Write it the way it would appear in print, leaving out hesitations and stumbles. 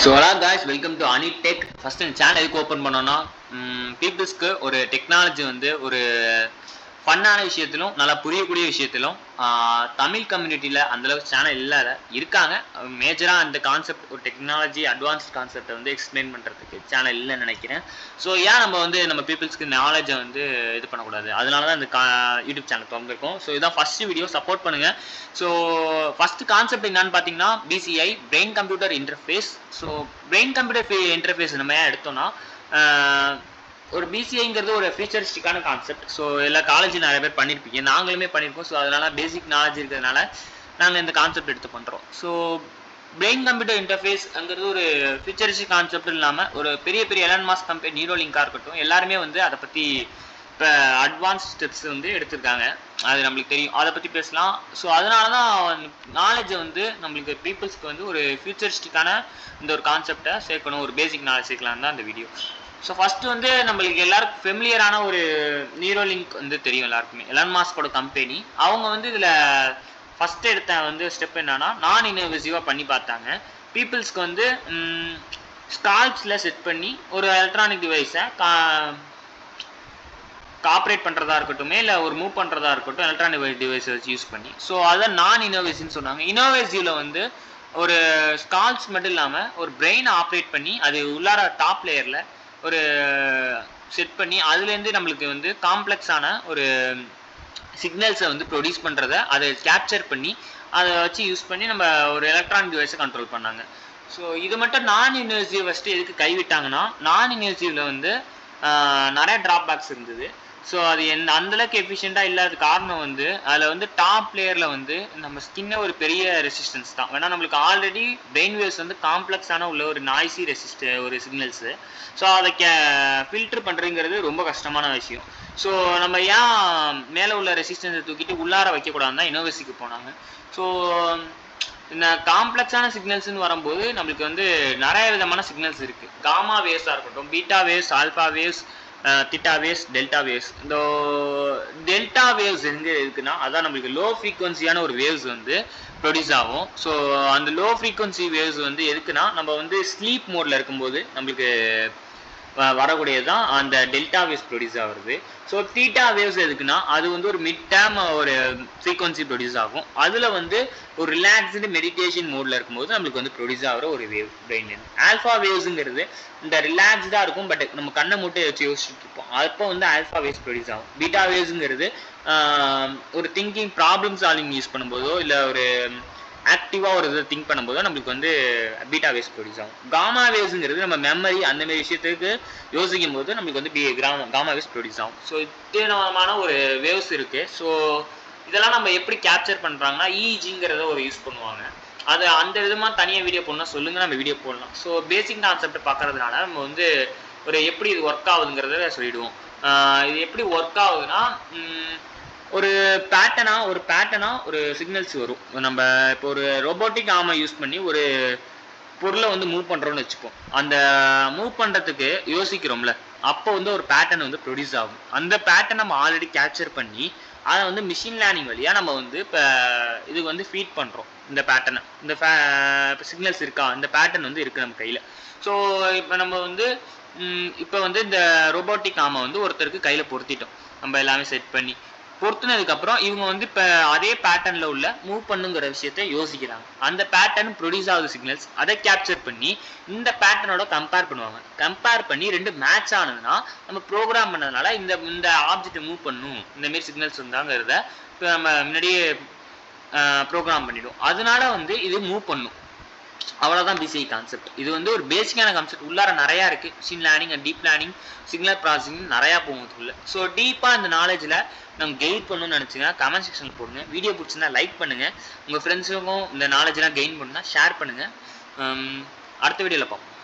So hello guys, welcome to Anitech. First இந்த channel எதுக்கு open பண்ணோன்னா பீப்புள்ஸ்க்கு ஒரு டெக்னாலஜி வந்து ஒரு ஃபன்னான விஷயத்திலும் நல்லா புரியக்கூடிய விஷயத்திலும் தமிழ் கம்யூனிட்டியில் அந்தளவுக்கு சேனல் இல்லாத இருக்காங்க. மேஜராக அந்த கான்செப்ட் ஒரு டெக்னாலஜி அட்வான்ஸ்ட் கான்செப்டை வந்து எக்ஸ்பிளைன் பண்ணுறதுக்கு சேனல் இல்லைன்னு நினைக்கிறேன். ஸோ ஏன் நம்ம வந்து நம்ம பீப்புள்ஸ்க்கு நாலேஜை வந்து இது பண்ணக்கூடாது, அதனால தான் இந்த யூடியூப் சேனல் திறந்துருக்கோம். ஸோ இதான் ஃபஸ்ட்டு வீடியோ, சப்போர்ட் பண்ணுங்கள். ஸோ ஃபஸ்ட்டு கான்செப்ட் என்னன்னு பார்த்தீங்கன்னா BCI brain computer interface. So brain computer interface நம்ம ஏன் எடுத்தோம்னா ஒரு BCIங்கிறது ஒரு ஃபியூச்சரிஸ்டிக்கான கான்செப்ட். ஸோ எல்லா காலேஜும் நிறைய பேர் பண்ணியிருப்பீங்க, நாங்களுமே பண்ணியிருக்கோம். ஸோ அதனால பேசிக் நாலேஜ் இருக்கிறதுனால நாங்கள் இந்த கான்செப்ட் எடுத்து பண்ணுறோம். ஸோ பிரெயின் கம்ப்யூட்டர் இன்டர்ஃபேஸ்ங்கிறது ஒரு ஃபியூச்சரிஸ்டிக் கான்செப்ட் இல்லாமல் ஒரு பெரிய பெரிய எலான் மாஸ்க் கம்பெனி நியூரோலிங்காக இருக்கட்டும், எல்லாருமே வந்து அதை பற்றி இப்போ அட்வான்ஸ் ஸ்டெப்ஸ் வந்து எடுத்திருக்காங்க. அது நம்மளுக்கு தெரியும், அதை பற்றி பேசலாம். ஸோ அதனால தான் நாலேஜை வந்து நம்மளுக்கு பீப்புள்ஸ்க்கு வந்து ஒரு ஃபியூச்சரிஸ்டிக்கான இந்த ஒரு கான்செப்டை சேர்க்கணும், ஒரு பேசிக் நாலேஜ் சேர்க்கலான்னு தான் இந்த வீடியோ. ஸோ ஃபஸ்ட்டு வந்து நம்மளுக்கு எல்லாருக்கும் ஃபெமிலியரான ஒரு நியூரோலிங்க் வந்து தெரியும் எல்லாருக்குமே, எலான் மாஸ்கோட கம்பெனி. அவங்க வந்து இதில் ஃபஸ்ட்டு எடுத்த வந்து ஸ்டெப் என்னன்னா நான் இன்வெசிவாக பண்ணி பார்த்தாங்க. பீப்புள்ஸ்க்கு வந்து ஸ்கால்ப்ஸில் செட் பண்ணி ஒரு எலக்ட்ரானிக் டிவைஸை ஆப்ரேட் பண்ணுறதா இருக்கட்டும், இல்லை ஒரு மூவ் பண்ணுறதா இருக்கட்டும், எலக்ட்ரானிக் டிவைஸை வச்சு யூஸ் பண்ணி. ஸோ அதை நான் இனோவேஷன் சொன்னாங்க. இனோவேசிவில் வந்து ஒரு ஸ்கால்ப்ஸ் மட்டும் இல்லாமல் ஒரு பிரெயினை ஆப்ரேட் பண்ணி அது உள்ளார டாப் லேயரில் ஒரு செட் பண்ணி அதுலேருந்து நம்மளுக்கு வந்து காம்ப்ளெக்ஸான ஒரு சிக்னல்ஸை வந்து ப்ரொடியூஸ் பண்ணுறத அதை கேப்சர் பண்ணி அதை வச்சு யூஸ் பண்ணி நம்ம ஒரு எலக்ட்ரானிக் டிவைஸை கண்ட்ரோல் பண்ணாங்க. ஸோ இது மட்டும் நான் இன்வெசிவ் ஃபஸ்ட்டு எதுக்கு கைவிட்டாங்கன்னா, நான் இன்வெசிவில் வந்து நிறைய ட்ராபேக்ஸ் இருந்தது. ஸோ அது அந்தளவுக்கு எஃபிஷியண்ட்டாக இல்லாத காரணம் வந்து அதில் வந்து டாப் லேயரில் வந்து நம்ம ஸ்கின்னை ஒரு பெரிய ரெசிஸ்டன்ஸ் தான். ஏன்னா நம்மளுக்கு ஆல்ரெடி பிரெயின் வேவ்ஸ் வந்து காம்ப்ளெக்ஸான உள்ள ஒரு நாய்ஸி ஒரு சிக்னல்ஸு. ஸோ அதை ஃபில்ட்ரு பண்ணுறதுங்கிறது ரொம்ப கஷ்டமான விஷயம். ஸோ நம்ம ஏன் மேலே உள்ள ரெசிஸ்டன்ஸை தூக்கிட்டு உள்ளார வைக்கக்கூடாதுன்னு தான் இனோவேசிக்கு போனாங்க. ஸோ இந்த காம்ப்ளெக்ஸான சிக்னல்ஸ்னு வரும்போது நம்மளுக்கு வந்து நிறைய விதமான சிக்னல்ஸ் இருக்குது. காமா வேவ்ஸாக இருக்கட்டும், பீட்டா வேவ்ஸ், ஆல்ஃபா வேவ்ஸ், திட்டா வேவ்ஸ், டெல்டா வேவ்ஸ். இந்த டெல்டா வேவ்ஸ் எங்கே இருக்குன்னா அதான் நம்மளுக்கு லோ ஃப்ரீக்வன்சியான ஒரு வேவ்ஸ் வந்து ப்ரொடியூஸ் ஆகும். ஸோ அந்த லோ ஃப்ரீக்வன்சி வேவ்ஸ் வந்து எதுக்குன்னா நம்ம வந்து ஸ்லீப் மோடில் இருக்கும்போது நம்மளுக்கு வரக்கூடியது தான் அந்த டெல்டா வேவ்ஸ் ப்ரொடியூஸ் ஆகுறது. ஸோ தீட்டா வேவ்ஸ் எதுக்குன்னா அது வந்து ஒரு மிட் டேம் ஒரு ஃப்ரீக்வன்சி ப்ரொடியூஸ் ஆகும். அதில் வந்து ஒரு ரிலாக்ஸ்டு மெடிடேஷன் மோடில் இருக்கும்போது நம்மளுக்கு வந்து ப்ரொடியூஸ் ஆகிற ஒரு வேவ் பிரெயின்லேருந்து. ஆல்ஃபா வேவ்ஸுங்கிறது இந்த ரிலாக்ஸ்டாக இருக்கும், பட் நம்ம கண்ணை மூட்டை வச்சு யோசிச்சுட்டு இருப்போம், அப்போ வந்து ஆல்ஃபா வேவ்ஸ் ப்ரொடியூஸ் ஆகும். பீட்டா வேவ்ஸுங்கிறது ஒரு திங்கிங் ப்ராப்ளம் சால்விங் யூஸ் பண்ணும்போதோ இல்லை ஒரு ஆக்டிவாக ஒரு இதை திங்க் பண்ணும்போது நம்மளுக்கு வந்து பீட்டா வேவ்ஸ் ப்ரொடியூஸ் ஆகும். காமா வேவ்ஸுங்கிறது நம்ம மெமரி அந்த மாதிரி விஷயத்துக்கு யோசிக்கும் போது நம்மளுக்கு வந்து காமா வேவ்ஸ் ப்ரொடியூஸ் ஆகும். ஸோ இத்தனமான ஒரு வேவ்ஸ் இருக்குது. ஸோ இதெல்லாம் நம்ம எப்படி கேப்சர் பண்ணுறாங்கன்னா EEGங்கிறத ஒரு யூஸ் பண்ணுவாங்க. அது அந்த விதமாக தனியாக வீடியோ போடணும் சொல்லுங்கள், நம்ம வீடியோ போடலாம். ஸோ பேசிக் கான்செப்ட் பார்க்கறதுனால நம்ம வந்து ஒரு எப்படி இது ஒர்க் ஆகுதுங்கிறத சொல்லிவிடுவோம். இது எப்படி ஒர்க் ஆகுதுன்னா ஒரு பேட்டர்னா ஒரு சிக்னல்ஸ் வரும். நம்ம இப்போ ஒரு ரோபோட்டிக் ஆர்மை யூஸ் பண்ணி ஒரு பொருளை வந்து மூவ் பண்ணுறோம்னு வச்சுப்போம். அந்த மூவ் பண்ணுறதுக்கு யோசிக்கிறோம்ல, அப்போ வந்து ஒரு பேட்டர்ன் வந்து ப்ரொடியூஸ் ஆகும். அந்த பேட்டர்ன் நம்ம ஆல்ரெடி கேப்சர் பண்ணி அதை வந்து மிஷின் லேர்னிங் வழியாக நம்ம வந்து இப்போ இது வந்து ஃபீட் பண்ணுறோம். இந்த பேட்டர்னை இந்த சிக்னல்ஸ் இருக்கா, இந்த பேட்டர்ன் வந்து இருக்குது நம்ம கையில். ஸோ இப்போ நம்ம வந்து இப்போ வந்து இந்த ரோபோட்டிக் ஆர்மை வந்து ஒருத்தருக்கு கையில் பொருத்திட்டோம், நம்ம எல்லாமே செட் பண்ணி பொருத்தினதுக்கப்புறம் இவங்க வந்து இப்போ அதே பேட்டர்னில் உள்ள மூவ் பண்ணுங்கிற விஷயத்த யோசிக்கிறாங்க. அந்த பேட்டர்ன் ப்ரொடியூஸ் ஆகுது சிக்னல்ஸ், அதை கேப்சர் பண்ணி இந்த பேட்டர்னோட கம்பேர் பண்ணுவாங்க. கம்பேர் பண்ணி ரெண்டு மேட்ச் ஆனதுன்னா நம்ம ப்ரோக்ராம் பண்ணதுனால இந்த ஆப்ஜெக்ட் மூவ் பண்ணும், இந்தமாரி சிக்னல்ஸ் இருந்தாங்கிறத இப்போ நம்ம முன்னாடியே ப்ரோக்ராம் பண்ணிவிடும். அதனால வந்து இது மூவ் பண்ணும். அவ்வளோதான் BCI கான்செப்ட். இது வந்து ஒரு பேசிக்கான கான்செப்ட், உள்ளார நிறையா இருக்குது. Machine learning and deep learning, signal processing நிறையா போகுதுக்குள்ள. ஸோ டீப்பாக இந்த நாலேஜில் நம்ம கெயின் பண்ணணும்னு நினச்சிங்கன்னா கமெண்ட் செக்ஷனில் போடுங்க. வீடியோ பிடிச்சிருந்தா லைக் பண்ணுங்கள். உங்கள் ஃப்ரெண்ட்ஸுக்கும் இந்த நாலேஜெலாம் கெயின் பண்ணுன்னா ஷேர் பண்ணுங்கள். அடுத்த வீடியோவில் பார்ப்போம்.